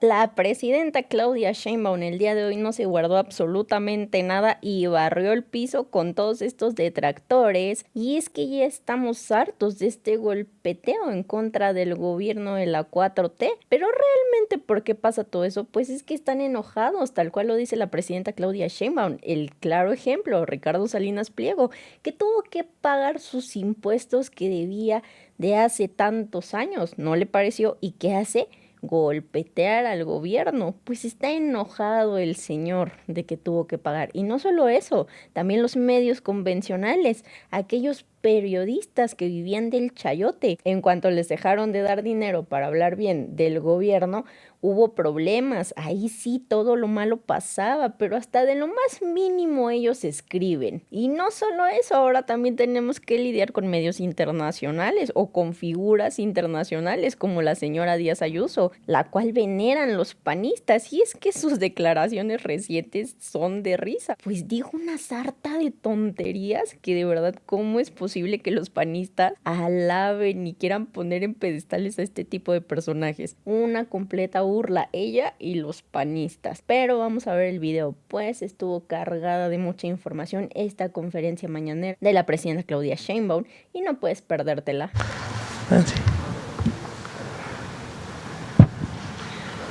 La presidenta Claudia Sheinbaum el día de hoy no se guardó absolutamente nada y barrió el piso con todos estos detractores. Y es que ya estamos hartos de este golpeteo en contra del gobierno de la 4T. Pero realmente, ¿por qué pasa todo eso? Pues es que están enojados, tal cual lo dice la presidenta Claudia Sheinbaum. El claro ejemplo, Ricardo Salinas Pliego, que tuvo que pagar sus impuestos que debía de hace tantos años. ¿No le pareció? ¿Y qué hace? Golpetear al gobierno. Pues está enojado el señor de que tuvo que pagar. Y no solo eso, también los medios convencionales, aquellos periodistas que vivían del chayote, en cuanto les dejaron de dar dinero para hablar bien del gobierno, hubo problemas. Ahí sí todo lo malo pasaba, pero hasta de lo más mínimo ellos escriben. Y no solo eso, ahora también tenemos que lidiar con medios internacionales o con figuras internacionales como la señora Díaz Ayuso, la cual veneran los panistas. Y es que sus declaraciones recientes son de risa, pues dijo una sarta de tonterías que de verdad, ¿cómo es posible que los panistas alaben y quieran poner en pedestales a este tipo de personajes? Una completa burla, ella y los panistas. Pero vamos a ver el video, pues estuvo cargada de mucha información esta conferencia mañanera de la presidenta Claudia Sheinbaum y no puedes perdértela.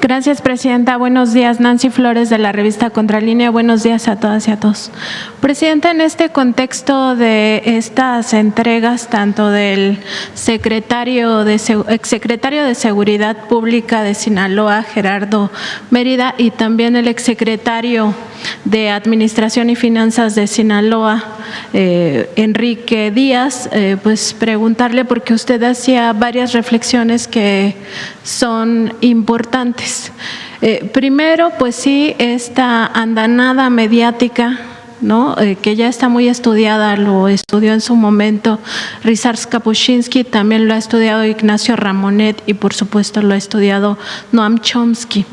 Gracias, presidenta. Buenos días. Nancy Flores, de la revista Contralínea. Buenos días a todas y a todos. Presidenta, en este contexto de estas entregas, tanto del exsecretario de Seguridad Pública de Sinaloa, Gerardo Mérida, y también el exsecretario de Administración y Finanzas de Sinaloa, Enrique Díaz, pues preguntarle, porque usted hacía varias reflexiones que son importantes. Primero, pues sí, esta andanada mediática, ¿no? Que ya está muy estudiada, lo estudió en su momento Ryszard Kapuscinski, también lo ha estudiado Ignacio Ramonet y por supuesto lo ha estudiado Noam Chomsky,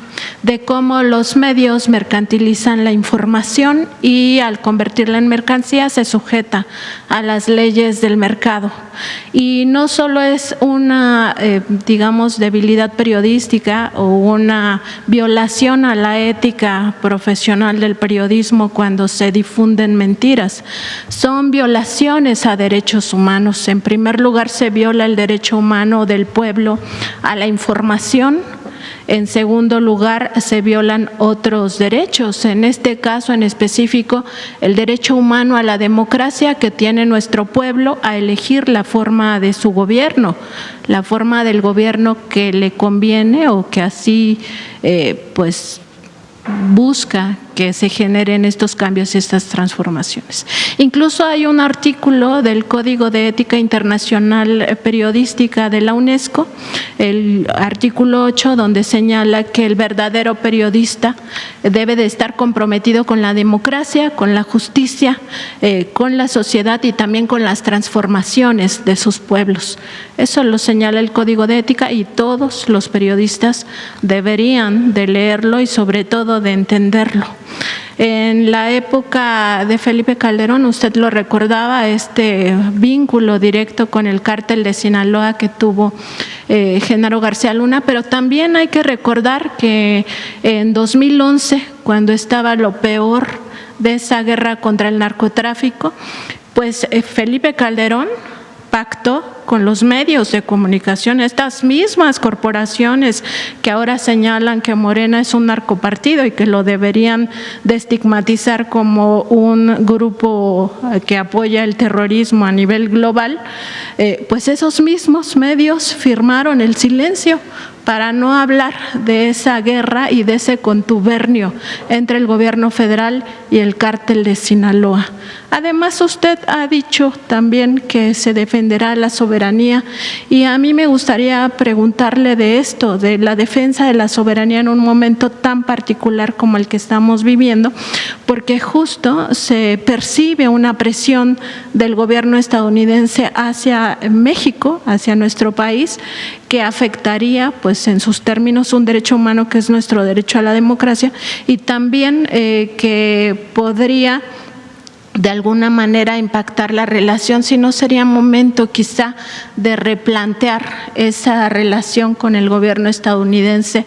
de cómo los medios mercantilizan la información y al convertirla en mercancía se sujeta a las leyes del mercado. Y no solo es una, digamos, debilidad periodística o una violación a la ética profesional del periodismo cuando se difunden mentiras, son violaciones a derechos humanos. En primer lugar, se viola el derecho humano del pueblo a la información. En segundo lugar, se violan otros derechos, en este caso en específico, el derecho humano a la democracia que tiene nuestro pueblo a elegir la forma de su gobierno, la forma del gobierno que le conviene o que así pues busca que se generen estos cambios y estas transformaciones. Incluso hay un artículo del Código de Ética Internacional Periodística de la UNESCO, el artículo 8, donde señala que el verdadero periodista debe de estar comprometido con la democracia, con la justicia, con la sociedad y también con las transformaciones de sus pueblos. Eso lo señala el Código de Ética y todos los periodistas deberían de leerlo y sobre todo de entenderlo. En la época de Felipe Calderón, usted lo recordaba, este vínculo directo con el cártel de Sinaloa que tuvo Genaro García Luna, pero también hay que recordar que en 2011, cuando estaba lo peor de esa guerra contra el narcotráfico, pues Felipe Calderón pactó con los medios de comunicación, estas mismas corporaciones que ahora señalan que Morena es un narcopartido y que lo deberían de estigmatizar como un grupo que apoya el terrorismo a nivel global, pues esos mismos medios firmaron el silencio para no hablar de esa guerra y de ese contubernio entre el gobierno federal y el cártel de Sinaloa. Además, usted ha dicho también que se defenderá la soberanía y a mí me gustaría preguntarle de esto, de la defensa de la soberanía en un momento tan particular como el que estamos viviendo, porque justo se percibe una presión del gobierno estadounidense hacia México, hacia nuestro país, que afectaría, pues en sus términos, un derecho humano que es nuestro derecho a la democracia y también que podría de alguna manera impactar la relación, si no sería momento quizá de replantear esa relación con el gobierno estadounidense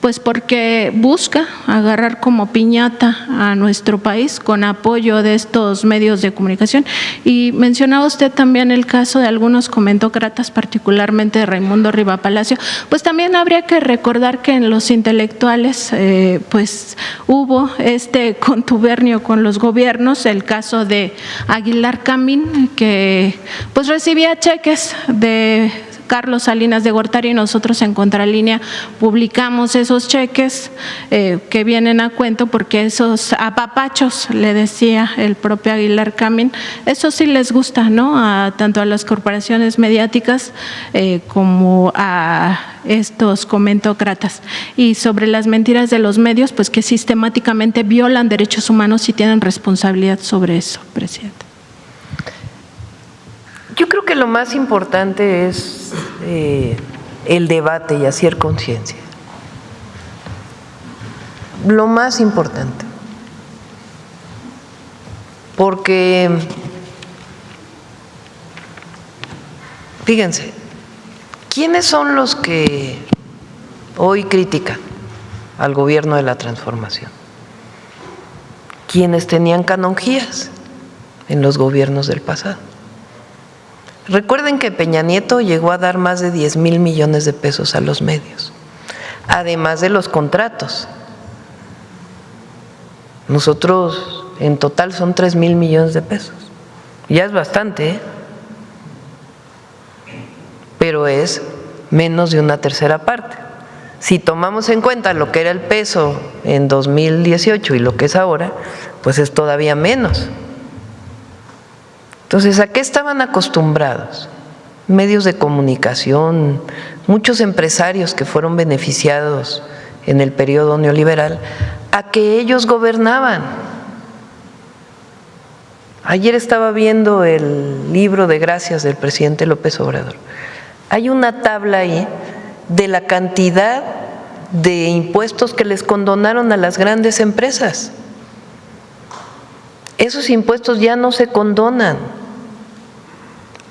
pues porque busca agarrar como piñata a nuestro país con apoyo de estos medios de comunicación. Y mencionaba usted también el caso de algunos comentócratas, particularmente de Raimundo Riva Palacio. Pues también habría que recordar que en los intelectuales pues hubo este contubernio con los gobiernos, el caso de Aguilar Camín, que pues recibía cheques de Carlos Salinas de Gortari, y nosotros en Contralínea publicamos esos cheques que vienen a cuento porque esos apapachos, le decía el propio Aguilar Camín, eso sí les gusta, ¿no? Tanto a las corporaciones mediáticas como a estos comentócratas. Y sobre las mentiras de los medios, pues que sistemáticamente violan derechos humanos y tienen responsabilidad sobre eso, presidente. Yo creo que lo más importante es el debate y hacer conciencia. Lo más importante. Porque, fíjense, ¿quiénes son los que hoy critican al gobierno de la transformación? Quienes tenían canonjías en los gobiernos del pasado. Recuerden que Peña Nieto llegó a dar más de 10,000 millones de pesos a los medios, además de los contratos. Nosotros en total son 3,000 millones de pesos. Ya es bastante, ¿eh? Pero es menos de una tercera parte. Si tomamos en cuenta lo que era el peso en 2018 y lo que es ahora, pues es todavía menos. Entonces, ¿a qué estaban acostumbrados? Medios de comunicación, muchos empresarios que fueron beneficiados en el periodo neoliberal, a que ellos gobernaban. Ayer estaba viendo el libro de gracias del presidente López Obrador. Hay una tabla ahí de la cantidad de impuestos que les condonaron a las grandes empresas. Esos impuestos ya no se condonan.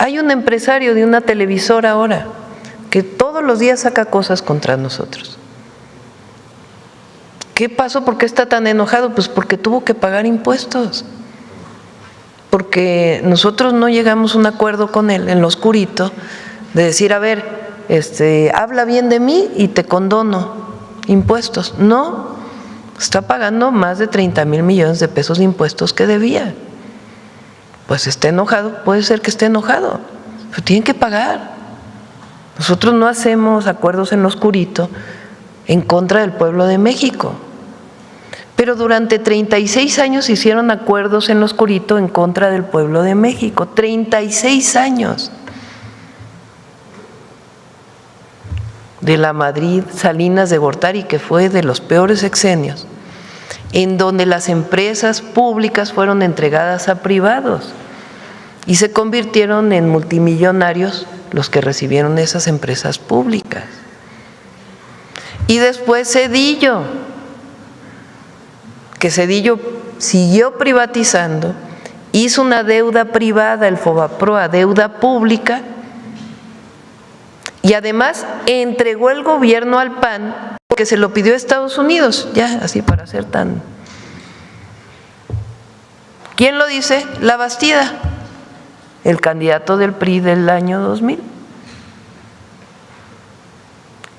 Hay un empresario de una televisora ahora que todos los días saca cosas contra nosotros. ¿Qué pasó? ¿Por qué está tan enojado? Pues porque tuvo que pagar impuestos. Porque nosotros no llegamos a un acuerdo con él en lo oscurito de decir, a ver, habla bien de mí y te condono impuestos. No, está pagando más de 30,000 millones de pesos de impuestos que debía. Pues está enojado, puede ser que esté enojado, pero tienen que pagar. Nosotros no hacemos acuerdos en lo oscurito en contra del pueblo de México, pero durante 36 años hicieron acuerdos en lo oscurito en contra del pueblo de México, 36 años. De la Madrid Salinas de Gortari, que fue de los peores sexenios, en donde las empresas públicas fueron entregadas a privados y se convirtieron en multimillonarios los que recibieron esas empresas públicas. Y después Zedillo, que Zedillo siguió privatizando, hizo una deuda privada, el Fobaproa, deuda pública, y además entregó el gobierno al PAN porque se lo pidió a Estados Unidos, ya así para ser tan… ¿Quién lo dice? La Bastida, el candidato del PRI del año 2000.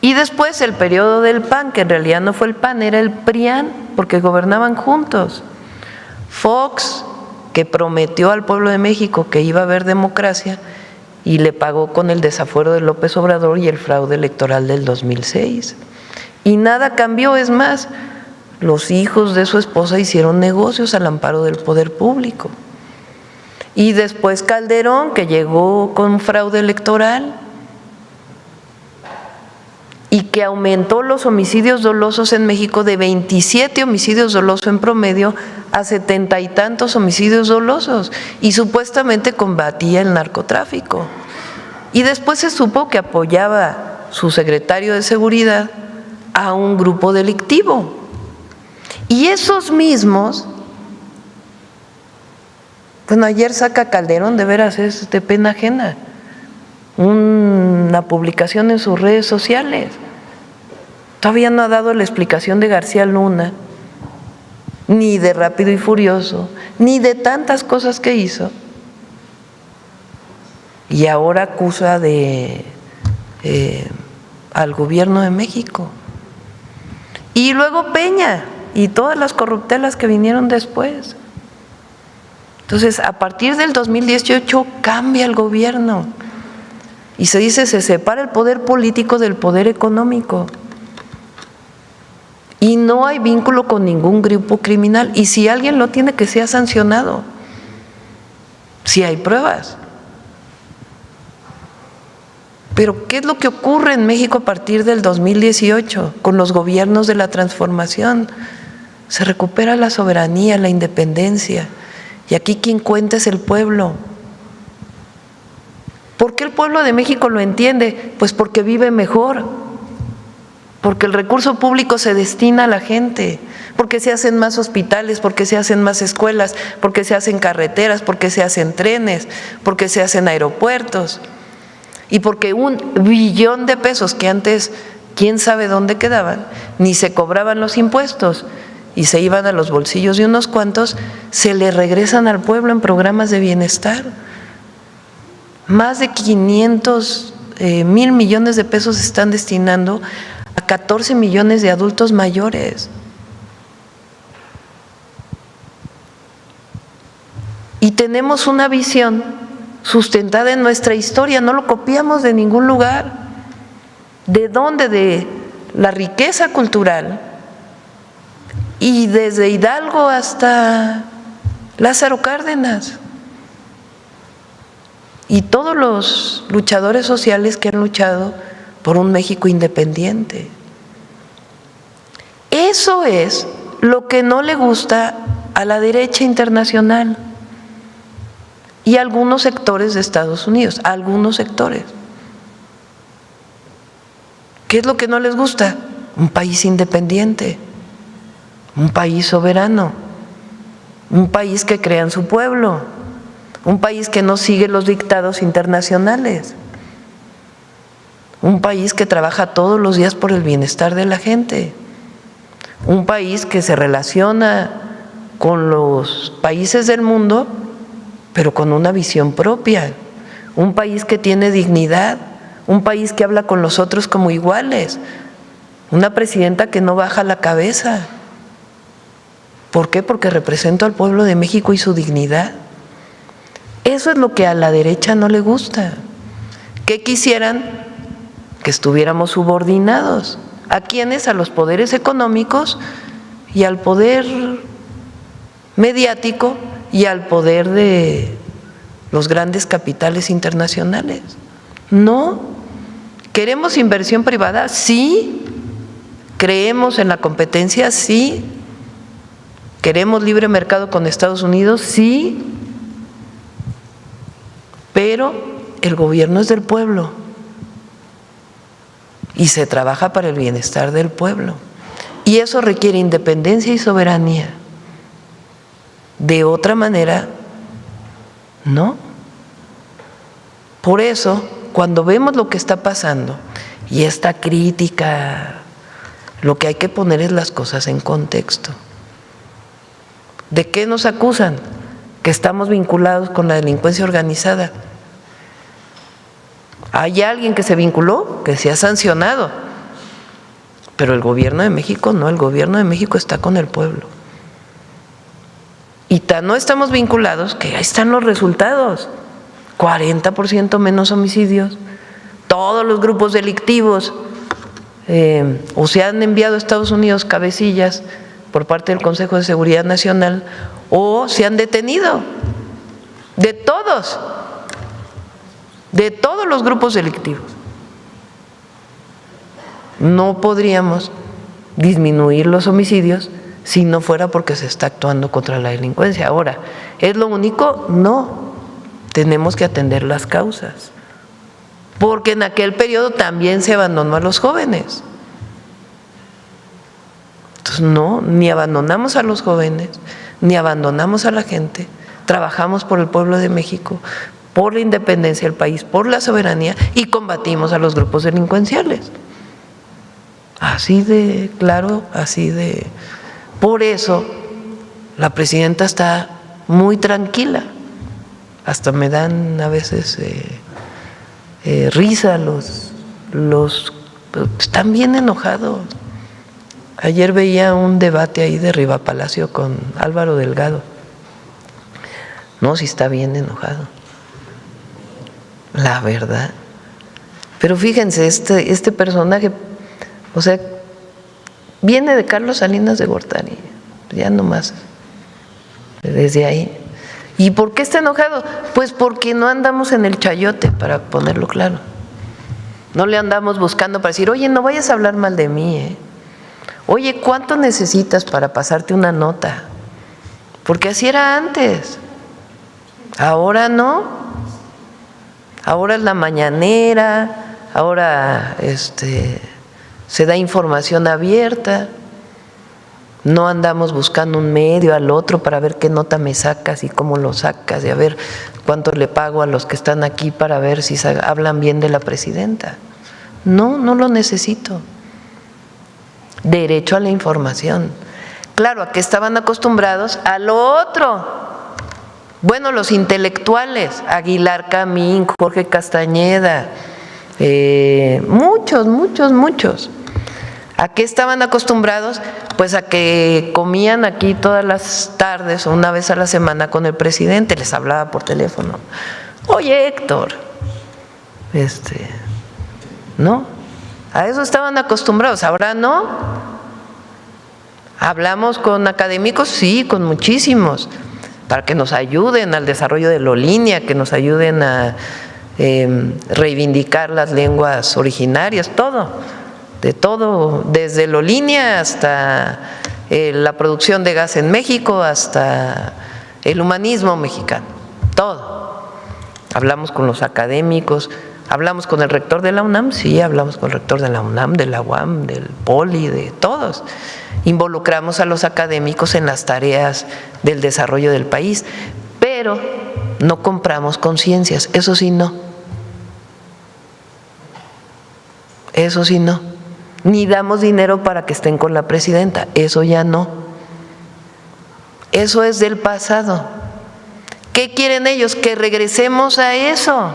Y después el periodo del PAN, que en realidad no fue el PAN, era el PRIAN, porque gobernaban juntos. Fox, que prometió al pueblo de México que iba a haber democracia y le pagó con el desafuero de López Obrador y el fraude electoral del 2006. Y nada cambió, es más, los hijos de su esposa hicieron negocios al amparo del poder público. Y después Calderón, que llegó con fraude electoral y que aumentó los homicidios dolosos en México de 27 homicidios dolosos en promedio a 70 y tantos homicidios dolosos, y supuestamente combatía el narcotráfico. Y después se supo que apoyaba su secretario de Seguridad a un grupo delictivo. Y esos mismos, bueno, ayer saca Calderón, de veras es de pena ajena, una publicación en sus redes sociales, Todavía no ha dado la explicación de García Luna, ni de Rápido y Furioso, ni de tantas cosas que hizo. Y ahora acusa al gobierno de México. Y luego Peña y todas las corruptelas que vinieron después. Entonces, a partir del 2018 cambia el gobierno y se dice, se separa el poder político del poder económico. Y no hay vínculo con ningún grupo criminal. Y si alguien lo tiene, que sea sancionado, si hay pruebas. Pero ¿qué es lo que ocurre en México a partir del 2018 con los gobiernos de la transformación? Se recupera la soberanía, la independencia. Y aquí quien cuenta es el pueblo. ¿Por qué el pueblo de México lo entiende? Pues porque vive mejor, porque el recurso público se destina a la gente, porque se hacen más hospitales, porque se hacen más escuelas, porque se hacen carreteras, porque se hacen trenes, porque se hacen aeropuertos. Y porque 1 billón de pesos que antes quién sabe dónde quedaban, ni se cobraban los impuestos y se iban a los bolsillos de unos cuantos, se le regresan al pueblo en programas de bienestar. Más de 500,000 millones de pesos se están destinando a 14 millones de adultos mayores. Y tenemos una visión sustentada en nuestra historia, no lo copiamos de ningún lugar. ¿De dónde? De la riqueza cultural. Y desde Hidalgo hasta Lázaro Cárdenas. Y todos los luchadores sociales que han luchado por un México independiente. Eso es lo que no le gusta a la derecha internacional y a algunos sectores de Estados Unidos, a algunos sectores. ¿Qué es lo que no les gusta? Un país independiente, un país soberano, un país que crea en su pueblo, un país que no sigue los dictados internacionales, un país que trabaja todos los días por el bienestar de la gente, un país que se relaciona con los países del mundo, pero con una visión propia, un país que tiene dignidad, un país que habla con los otros como iguales, una presidenta que no baja la cabeza. ¿Por qué? Porque represento al pueblo de México y su dignidad. Eso es lo que a la derecha no le gusta. ¿Qué quisieran? Que estuviéramos subordinados. ¿A quiénes? A los poderes económicos y al poder mediático y al poder de los grandes capitales internacionales. No. ¿Queremos inversión privada? Sí. ¿Creemos en la competencia? Sí. ¿Queremos libre mercado con Estados Unidos? Sí. Pero el gobierno es del pueblo y se trabaja para el bienestar del pueblo. Y eso requiere independencia y soberanía. De otra manera, no. Por eso, cuando vemos lo que está pasando y esta crítica, lo que hay que poner es las cosas en contexto. ¿De qué nos acusan? Que estamos vinculados con la delincuencia organizada. ¿Hay alguien que se vinculó? Que se ha sancionado. Pero el gobierno de México no, el gobierno de México está con el pueblo. Y no estamos vinculados, que ahí están los resultados. 40% menos homicidios. Todos los grupos delictivos o se han enviado a Estados Unidos cabecillas por parte del Consejo de Seguridad Nacional o se han detenido. De todos los grupos delictivos. No podríamos disminuir los homicidios si no fuera porque se está actuando contra la delincuencia. Ahora, ¿es lo único? No, tenemos que atender las causas, porque en aquel periodo también se abandonó a los jóvenes. Entonces, no, ni abandonamos a los jóvenes, ni abandonamos a la gente, trabajamos por el pueblo de México, por la independencia del país, por la soberanía y combatimos a los grupos delincuenciales. Así de claro, así de… Por eso la presidenta está muy tranquila. Hasta me dan a veces risa los… Están bien enojados. Ayer veía un debate ahí de Rivapalacio con Álvaro Delgado. No, sí está bien enojado. La verdad. Pero fíjense, este personaje, o sea, viene de Carlos Salinas de Gortari, ya nomás, desde ahí. ¿Y por qué está enojado? Pues porque no andamos en el chayote, para ponerlo claro. No le andamos buscando para decir, oye, no vayas a hablar mal de mí, ¿eh? Oye, ¿cuánto necesitas para pasarte una nota? Porque así era antes. Ahora no. Ahora es la mañanera, ahora se da información abierta. No andamos buscando un medio al otro para ver qué nota me sacas y cómo lo sacas y a ver cuánto le pago a los que están aquí para ver si hablan bien de la presidenta. No, no lo necesito. Derecho a la información. Claro, ¿a qué estaban acostumbrados? A lo otro. Bueno, los intelectuales, Aguilar Camín, Jorge Castañeda, muchos. ¿A qué estaban acostumbrados? Pues a que comían aquí todas las tardes o una vez a la semana con el presidente, les hablaba por teléfono. Oye, Héctor, ¿no? A eso estaban acostumbrados, ahora no. ¿Hablamos con académicos? Sí, con muchísimos, para que nos ayuden al desarrollo de Lolínea, que nos ayuden a reivindicar las lenguas originarias, todo, de todo, desde Lolínea hasta la producción de gas en México, hasta el humanismo mexicano, todo. Hablamos con los académicos, hablamos con el rector de la UNAM, sí, hablamos con el rector de la UNAM, de la UAM, del POLI, de todos. Involucramos a los académicos en las tareas del desarrollo del país, pero no compramos conciencias, eso sí no. Eso sí no. Ni damos dinero para que estén con la presidenta, eso ya no. Eso es del pasado. ¿Qué quieren ellos? Que regresemos a eso.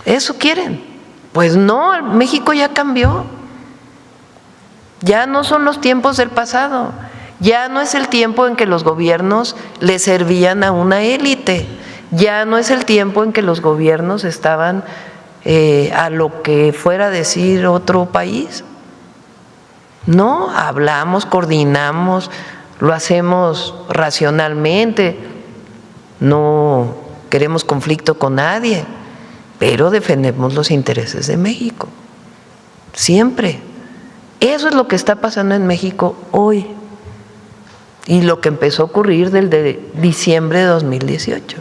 ¿Eso quieren? Pues no, México ya cambió. Ya no son los tiempos del pasado. Ya no es el tiempo en que los gobiernos le servían a una élite. Ya no es el tiempo en que los gobiernos estaban a lo que fuera a decir otro país. No, hablamos, coordinamos, lo hacemos racionalmente, no queremos conflicto con nadie, pero defendemos los intereses de México, siempre. Eso es lo que está pasando en México hoy y lo que empezó a ocurrir desde diciembre de 2018.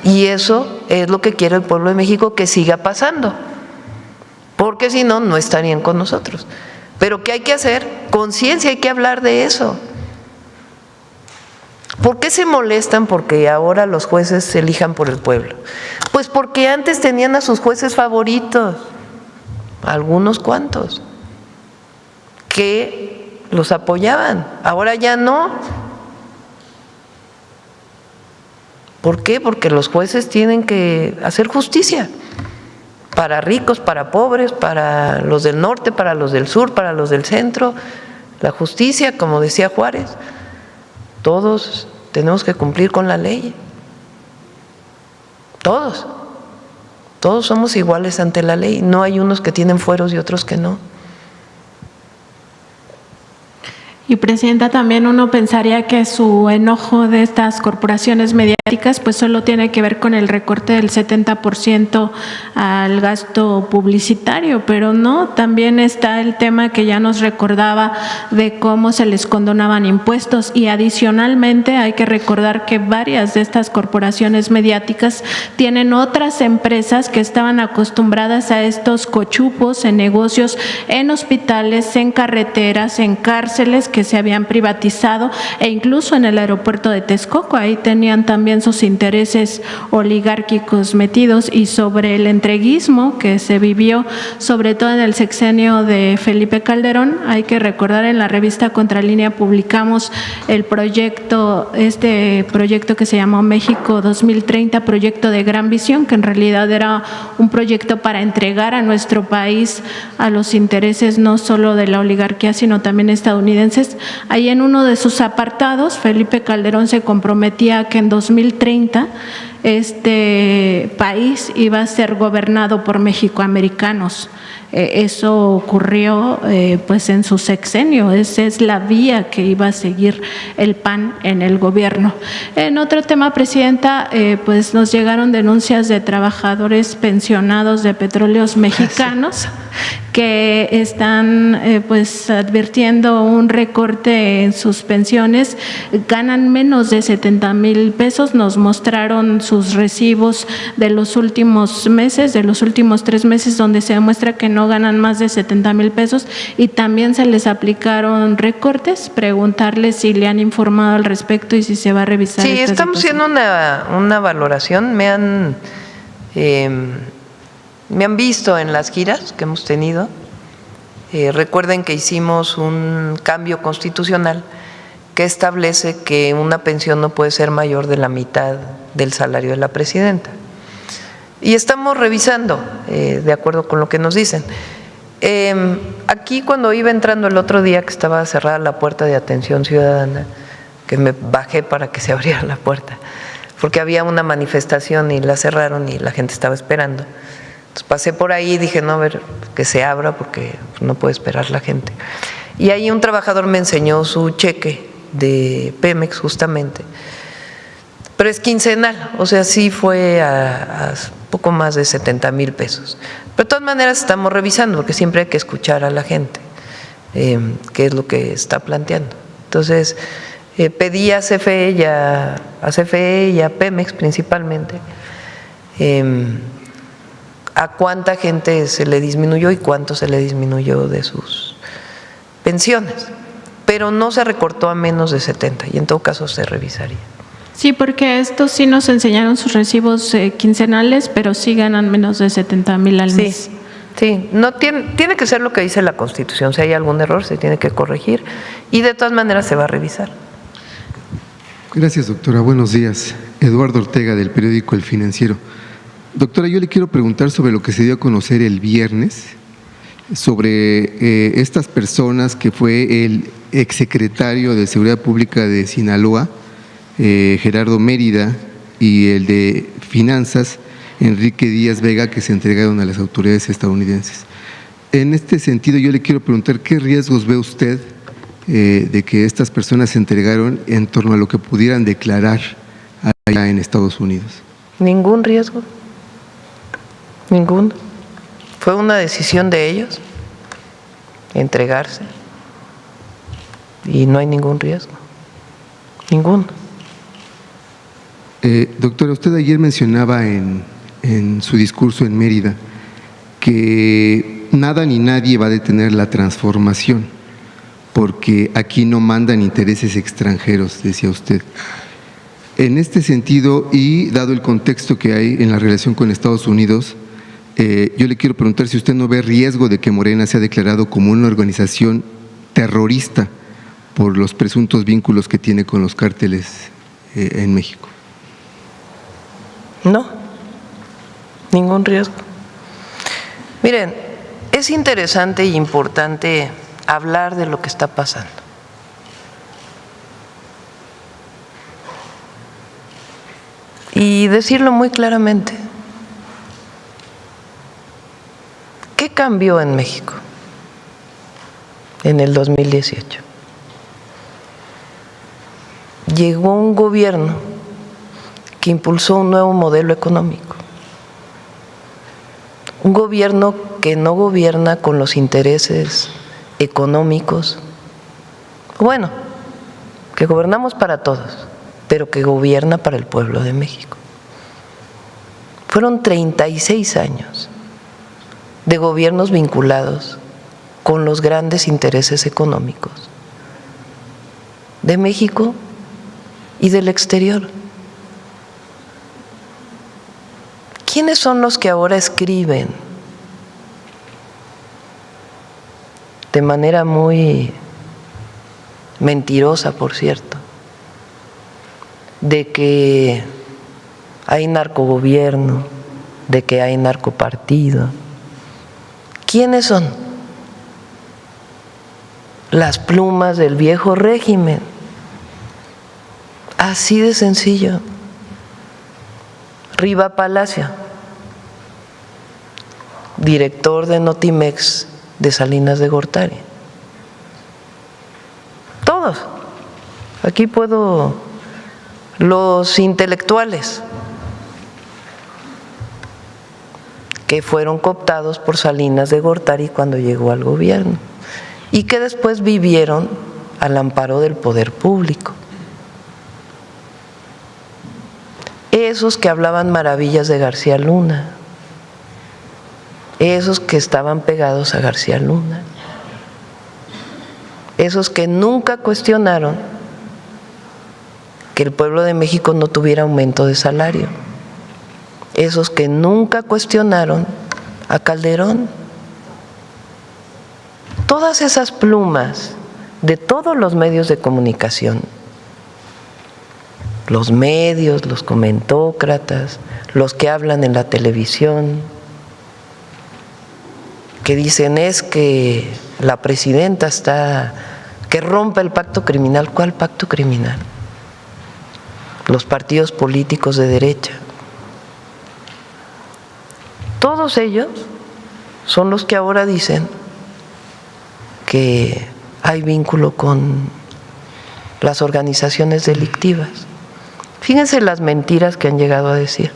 Y eso es lo que quiere el pueblo de México que siga pasando, porque si no, no estarían con nosotros. Pero ¿qué hay que hacer? Conciencia, hay que hablar de eso. ¿Por qué se molestan porque ahora los jueces se elijan por el pueblo? Pues porque antes tenían a sus jueces favoritos, algunos cuantos, que los apoyaban, ahora ya no. ¿Por qué? Porque los jueces tienen que hacer justicia para ricos, para pobres, para los del norte, para los del sur, para los del centro. La justicia, como decía Juárez, todos tenemos que cumplir con la ley. Todos somos iguales ante la ley. No hay unos que tienen fueros y otros que no. Y presidenta, también uno pensaría que su enojo de estas corporaciones mediáticas pues solo tiene que ver con el recorte del 70% al gasto publicitario, pero no, también está el tema que ya nos recordaba de cómo se les condonaban impuestos y adicionalmente hay que recordar que varias de estas corporaciones mediáticas tienen otras empresas que estaban acostumbradas a estos cochupos en negocios, en hospitales, en carreteras, en cárceles, que que se habían privatizado, e incluso en el aeropuerto de Texcoco, ahí tenían también sus intereses oligárquicos metidos, y sobre el entreguismo que se vivió, sobre todo en el sexenio de Felipe Calderón. Hay que recordar, en la revista Contralínea publicamos el proyecto, este proyecto que se llamó México 2030, proyecto de gran visión, que en realidad era un proyecto para entregar a nuestro país a los intereses no solo de la oligarquía, sino también estadounidenses. Ahí en uno de sus apartados, Felipe Calderón se comprometía a que en 2030 este país iba a ser gobernado por mexicoamericanos. Eso ocurrió pues en su sexenio. Esa es la vía que iba a seguir el PAN en el gobierno. En otro tema, Presidenta, pues nos llegaron denuncias de trabajadores pensionados de Petróleos Mexicanos que están pues advirtiendo un recorte en sus pensiones. Ganan menos de 70,000 pesos. Nos mostraron sus recibos de los últimos meses, de los últimos 3 meses, donde se demuestra que no ganan más de 70,000 pesos, y también se les aplicaron recortes. Preguntarles si le han informado al respecto y si se va a revisar. Sí, estamos haciendo una valoración. Me han visto en las giras que hemos tenido. Recuerden que hicimos un cambio constitucional que establece que una pensión no puede ser mayor de la mitad del salario de la presidenta. Y estamos revisando, de acuerdo con lo que nos dicen. Aquí, cuando iba entrando el otro día, que estaba cerrada la puerta de atención ciudadana, que me bajé para que se abriera la puerta, porque había una manifestación y la cerraron y la gente estaba esperando. Entonces pasé por ahí y dije, no, a ver, que se abra porque no puede esperar la gente. Y ahí un trabajador me enseñó su cheque de Pemex, justamente, pero es quincenal, o sea, sí fue a poco más de 70,000 pesos. Pero de todas maneras estamos revisando, porque siempre hay que escuchar a la gente, qué es lo que está planteando. Entonces, pedí a CFE y a Pemex principalmente, a cuánta gente se le disminuyó y cuánto se le disminuyó de sus pensiones, pero no se recortó a menos de 70, y en todo caso se revisaría. Sí, porque estos sí nos enseñaron sus recibos quincenales, pero sí ganan menos de 70,000 al mes. Sí, no tiene que ser lo que dice la Constitución. Si hay algún error, se tiene que corregir, y de todas maneras se va a revisar. Gracias, doctora. Buenos días. Eduardo Ortega, del periódico El Financiero. Doctora, yo le quiero preguntar sobre lo que se dio a conocer el viernes, sobre estas personas que fue el exsecretario de Seguridad Pública de Sinaloa, Gerardo Mérida, y el de Finanzas, Enrique Díaz Vega, que se entregaron a las autoridades estadounidenses. En este sentido, yo le quiero preguntar, ¿qué riesgos ve usted de que estas personas se entregaron en torno a lo que pudieran declarar allá en Estados Unidos? Ningún riesgo, ninguno. Fue una decisión de ellos entregarse, y no hay ningún riesgo, ninguno. Doctora, usted ayer mencionaba en su discurso en Mérida que nada ni nadie va a detener la transformación, porque aquí no mandan intereses extranjeros, decía usted. En este sentido, y dado el contexto que hay en la relación con Estados Unidos, yo le quiero preguntar si usted no ve riesgo de que Morena sea declarado como una organización terrorista por los presuntos vínculos que tiene con los cárteles en México. No, ningún riesgo. Miren, es interesante y importante hablar de lo que está pasando. Y decirlo muy claramente. ¿Qué cambió en México en el 2018? Llegó un gobierno que impulsó un nuevo modelo económico. Un gobierno que no gobierna con los intereses económicos, bueno, que gobernamos para todos, pero que gobierna para el pueblo de México. Fueron 36 años de gobiernos vinculados con los grandes intereses económicos de México y del exterior. ¿Quiénes son los que ahora escriben de manera muy mentirosa, por cierto, de que hay narcogobierno, de que hay narcopartido? ¿Quiénes son? Las plumas del viejo régimen. Así de sencillo. Riva Palacio, director de Notimex de Salinas de Gortari. Todos. Aquí puedo, los intelectuales que fueron cooptados por Salinas de Gortari cuando llegó al gobierno y que después vivieron al amparo del poder público. Esos que hablaban maravillas de García Luna, esos que estaban pegados a García Luna, esos que nunca cuestionaron que el pueblo de México no tuviera aumento de salario, esos que nunca cuestionaron a Calderón. Todas esas plumas de todos los medios de comunicación, los medios, los comentócratas, los que hablan en la televisión, que dicen es que la presidenta está, que rompe el pacto criminal. ¿Cuál pacto criminal? Los partidos políticos de derecha. Todos ellos son los que ahora dicen que hay vínculo con las organizaciones delictivas. Fíjense las mentiras que han llegado a decir.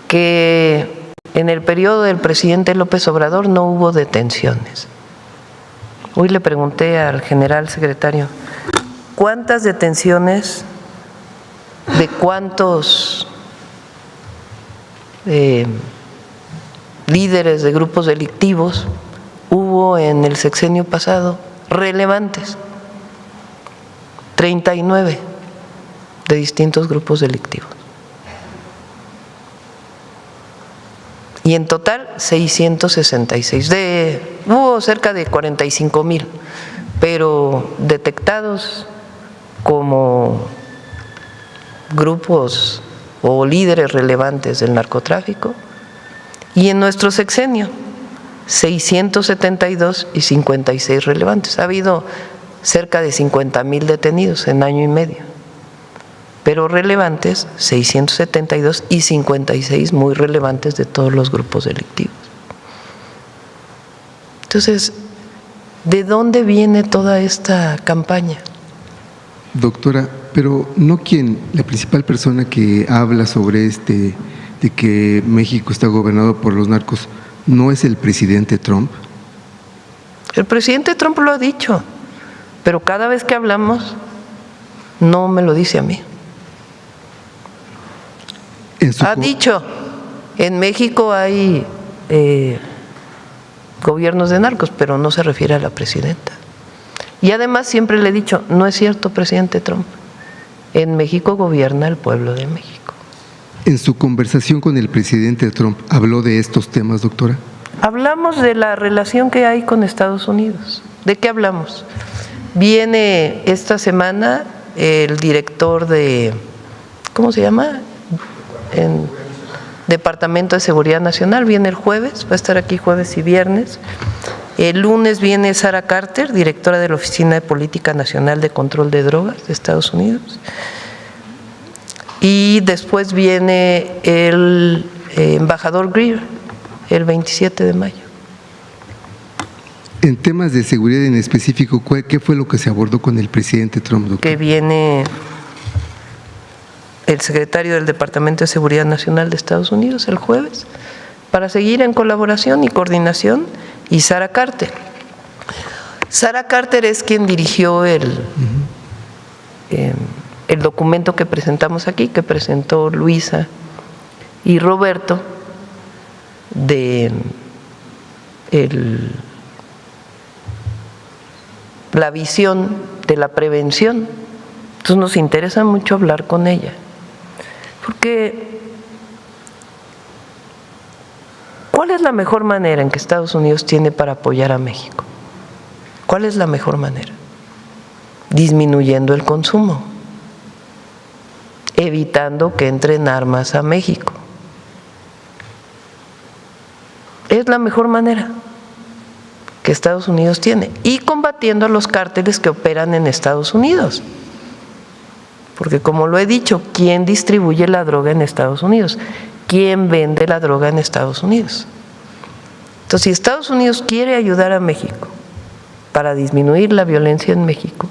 Que en el periodo del presidente López Obrador no hubo detenciones. Hoy le pregunté al general secretario, ¿cuántas detenciones de cuántos líderes de grupos delictivos hubo en el sexenio pasado? Relevantes. 39 de distintos grupos delictivos. Y en total 666. Hubo cerca de 45,000, pero detectados como grupos o líderes relevantes del narcotráfico. Y en nuestro sexenio 672 y 56 relevantes. Ha habido cerca de 50,000 detenidos en año y medio, pero relevantes 672 y 56 muy relevantes de todos los grupos delictivos. Entonces, ¿de dónde viene toda esta campaña? Doctora, pero no la principal persona que habla sobre de que México está gobernado por los narcos, ¿no es el presidente Trump? El presidente Trump lo ha dicho, pero cada vez que hablamos no me lo dice a mí. Ha dicho, en México hay gobiernos de narcos, pero no se refiere a la presidenta. Y además siempre le he dicho, no es cierto, presidente Trump, en México gobierna el pueblo de México. En su conversación con el presidente Trump, ¿habló de estos temas, doctora? Hablamos de la relación que hay con Estados Unidos. ¿De qué hablamos? Viene esta semana el director de, ¿cómo se llama? En Departamento de Seguridad Nacional, viene el jueves, va a estar aquí jueves y viernes. El lunes viene Sara Carter, directora de la Oficina de Política Nacional de Control de Drogas de Estados Unidos. Y después viene el embajador Greer, el 27 de mayo. En temas de seguridad en específico, ¿qué fue lo que se abordó con el presidente Trump, doctor? Que viene el secretario del Departamento de Seguridad Nacional de Estados Unidos el jueves para seguir en colaboración y coordinación, y Sara Carter. Sara Carter es quien dirigió el documento que presentamos aquí, que presentó Luisa y Roberto, la visión de la prevención. Entonces nos interesa mucho hablar con ella, porque ¿cuál es la mejor manera en que Estados Unidos tiene para apoyar a México? ¿Cuál es la mejor manera? Disminuyendo el consumo, evitando que entren armas a México. Es la mejor manera que Estados Unidos tiene, y combatiendo a los cárteles que operan en Estados Unidos. Porque como lo he dicho, ¿quién distribuye la droga en Estados Unidos? ¿Quién vende la droga en Estados Unidos? Entonces, si Estados Unidos quiere ayudar a México para disminuir la violencia en México,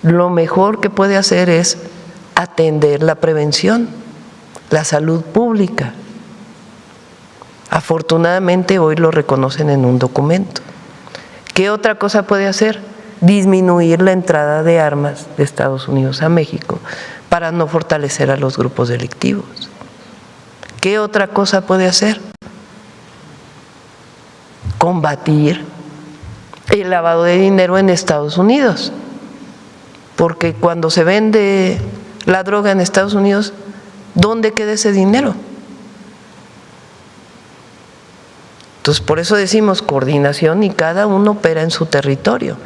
lo mejor que puede hacer es atender la prevención, la salud pública. Afortunadamente hoy lo reconocen en un documento. ¿Qué otra cosa puede hacer? Disminuir la entrada de armas de Estados Unidos a México para no fortalecer a los grupos delictivos. ¿Qué otra cosa puede hacer? Combatir el lavado de dinero en Estados Unidos. Porque cuando se vende la droga en Estados Unidos, ¿dónde queda ese dinero? Entonces, por eso decimos coordinación y cada uno opera en su territorio.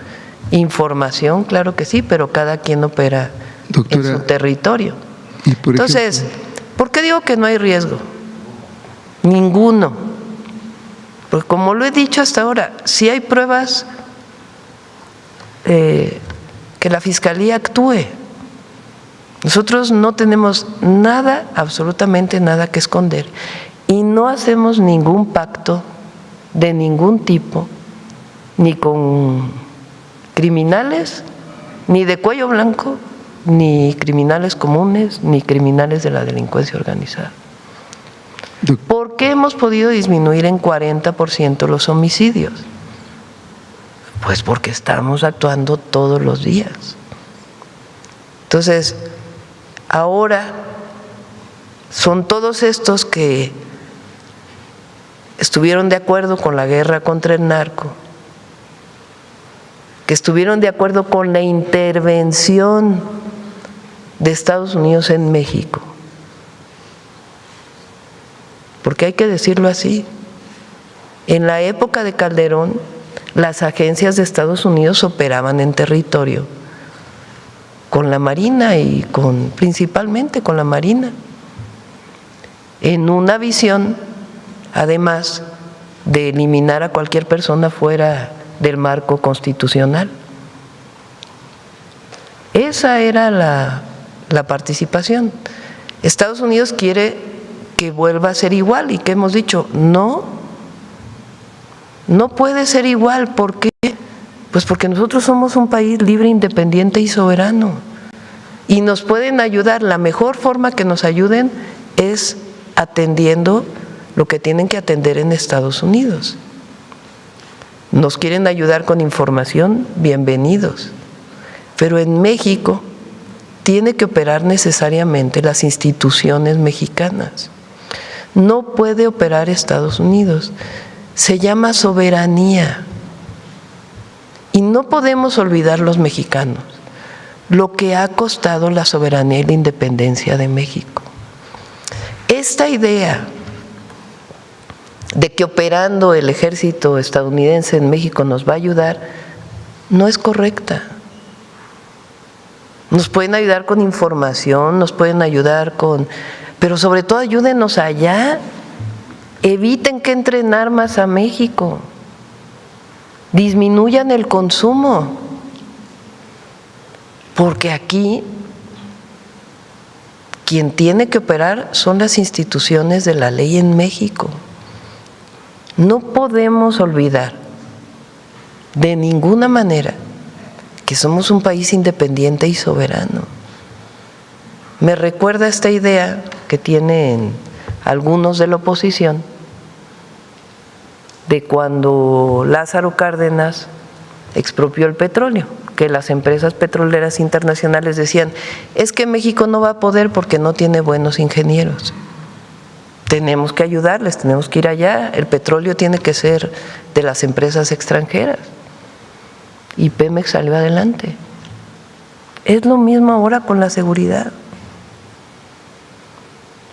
Información, claro que sí, pero cada quien opera, doctora, en su territorio. Entonces, ¿por qué digo que no hay riesgo? Ninguno. Pues como lo he dicho hasta ahora, sí hay pruebas que la Fiscalía actúe. Nosotros no tenemos nada, absolutamente nada que esconder, y no hacemos ningún pacto de ningún tipo, ni con criminales, ni de cuello blanco, ni criminales comunes, ni criminales de la delincuencia organizada. ¿Por qué hemos podido disminuir en 40% los homicidios? Pues porque estamos actuando todos los días. Entonces, ahora son todos estos que estuvieron de acuerdo con la guerra contra el narco, que estuvieron de acuerdo con la intervención de Estados Unidos en México. Porque hay que decirlo así. En la época de Calderón, las agencias de Estados Unidos operaban en territorio con la Marina y principalmente con la Marina, en una visión, además, de eliminar a cualquier persona fuera del marco constitucional. Esa era la participación. Estados Unidos quiere que vuelva a ser igual, y que hemos dicho, no puede ser igual. ¿Por qué? Pues porque nosotros somos un país libre, independiente y soberano, y nos pueden ayudar. La mejor forma que nos ayuden es atendiendo lo que tienen que atender en Estados Unidos. Nos quieren ayudar con información, bienvenidos. Pero en México tiene que operar necesariamente las instituciones mexicanas. No puede operar Estados Unidos. Se llama soberanía. Y no podemos olvidar los mexicanos lo que ha costado la soberanía y la independencia de México. Esta idea de que operando el ejército estadounidense en México nos va a ayudar, no es correcta. Nos pueden ayudar con información, nos pueden ayudar pero sobre todo ayúdenos allá, eviten que entren armas a México, disminuyan el consumo, porque aquí quien tiene que operar son las instituciones de la ley en México. No podemos olvidar de ninguna manera que somos un país independiente y soberano. Me recuerda esta idea que tienen algunos de la oposición de cuando Lázaro Cárdenas expropió el petróleo, que las empresas petroleras internacionales decían, es que México no va a poder porque no tiene buenos ingenieros. Tenemos que ayudarles, tenemos que ir allá, el petróleo tiene que ser de las empresas extranjeras. y Pemex salió adelante. Es lo mismo ahora con la seguridad.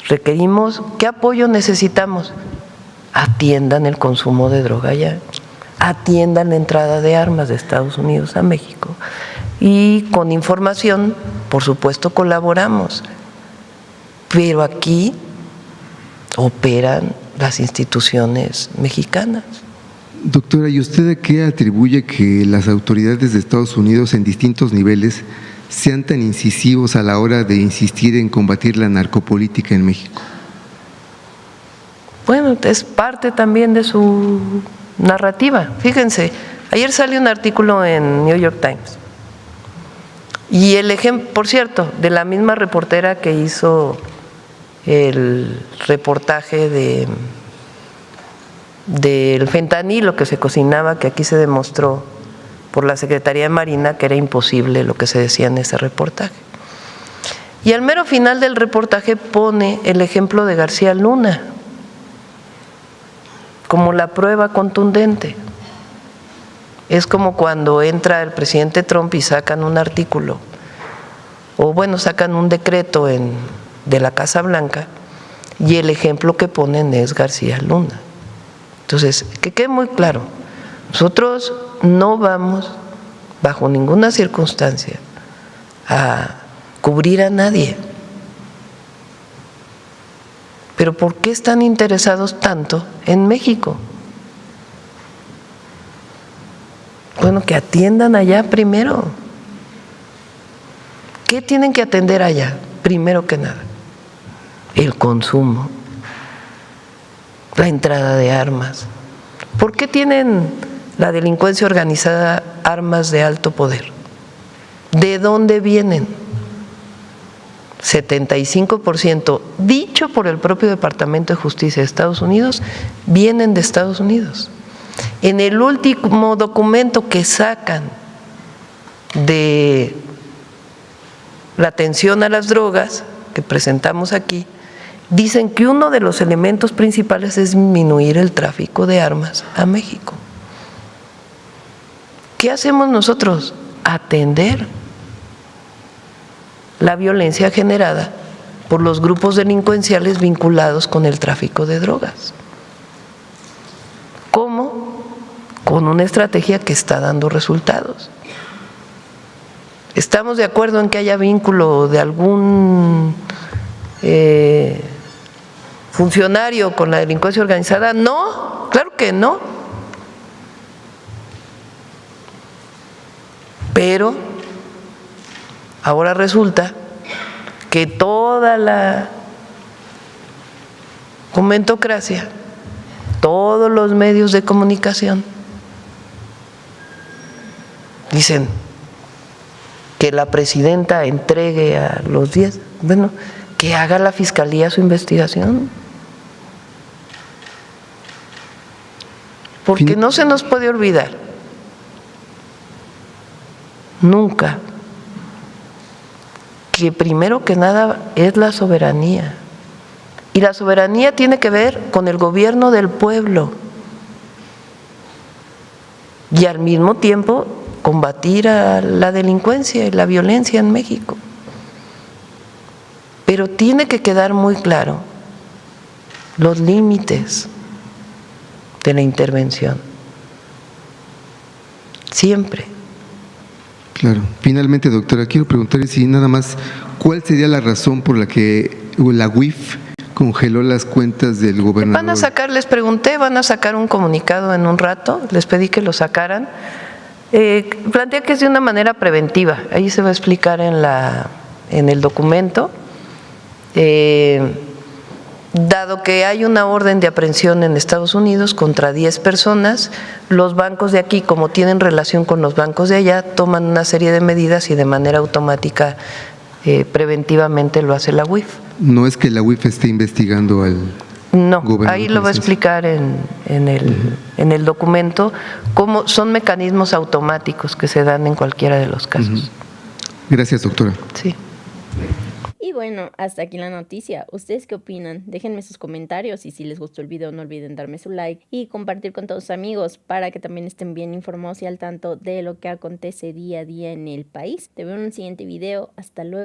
Requerimos, ¿qué apoyo necesitamos? Atiendan el consumo de droga allá, atiendan la entrada de armas de Estados Unidos a México. Y con información, por supuesto, colaboramos. Pero aquí operan las instituciones mexicanas. Doctora, ¿y usted a qué atribuye que las autoridades de Estados Unidos en distintos niveles sean tan incisivos a la hora de insistir en combatir la narcopolítica en México? Bueno, es parte también de su narrativa. Fíjense, ayer salió un artículo en New York Times y el ejemplo, por cierto, de la misma reportera que hizo el reportaje del fentanilo que se cocinaba, que aquí se demostró por la Secretaría de Marina que era imposible lo que se decía en ese reportaje. Y al mero final del reportaje pone el ejemplo de García Luna como la prueba contundente. Es como cuando entra el presidente Trump y sacan un artículo, o bueno, sacan un decreto de la Casa Blanca, y el ejemplo que ponen es García Luna. Entonces, que quede muy claro, nosotros no vamos bajo ninguna circunstancia a cubrir a nadie. Pero ¿por qué están interesados tanto en México? Bueno, que atiendan allá primero. ¿Qué tienen que atender allá? Primero que nada, el consumo, la entrada de armas. ¿Por qué tienen la delincuencia organizada armas de alto poder? ¿De dónde vienen? 75%, dicho por el propio Departamento de Justicia de Estados Unidos, vienen de Estados Unidos. En el último documento que sacan de la atención a las drogas, que presentamos aquí, dicen que uno de los elementos principales es disminuir el tráfico de armas a México. ¿Qué hacemos nosotros? Atender la violencia generada por los grupos delincuenciales vinculados con el tráfico de drogas. ¿Cómo? Con una estrategia que está dando resultados. ¿Estamos de acuerdo en que haya vínculo de algún funcionario con la delincuencia organizada? No, claro que no. Pero ahora resulta que toda la comentocracia, todos los medios de comunicación dicen que la presidenta entregue a los 10, bueno, que haga la Fiscalía su investigación. Porque no se nos puede olvidar nunca que primero que nada es la soberanía. Y la soberanía tiene que ver con el gobierno del pueblo. Y al mismo tiempo combatir a la delincuencia y la violencia en México. Pero tiene que quedar muy claro los límites de la intervención. Siempre. Claro. Finalmente, doctora, quiero preguntarle si nada más, ¿cuál sería la razón por la que la UIF congeló las cuentas del gobernador? Van a sacar, les pregunté, van a sacar un comunicado en un rato, les pedí que lo sacaran. Plantea que es de una manera preventiva, ahí se va a explicar en el documento. Dado que hay una orden de aprehensión en Estados Unidos contra 10 personas, los bancos de aquí, como tienen relación con los bancos de allá, toman una serie de medidas y de manera automática, preventivamente lo hace la UIF. No es que la UIF esté investigando al gobernador. Ahí lo va a explicar en el documento, cómo son mecanismos automáticos que se dan en cualquiera de los casos. Gracias, doctora. Sí. Y bueno, hasta aquí la noticia. ¿Ustedes qué opinan? Déjenme sus comentarios y si les gustó el video no olviden darme su like y compartir con todos sus amigos para que también estén bien informados y al tanto de lo que acontece día a día en el país. Te veo en un siguiente video. Hasta luego.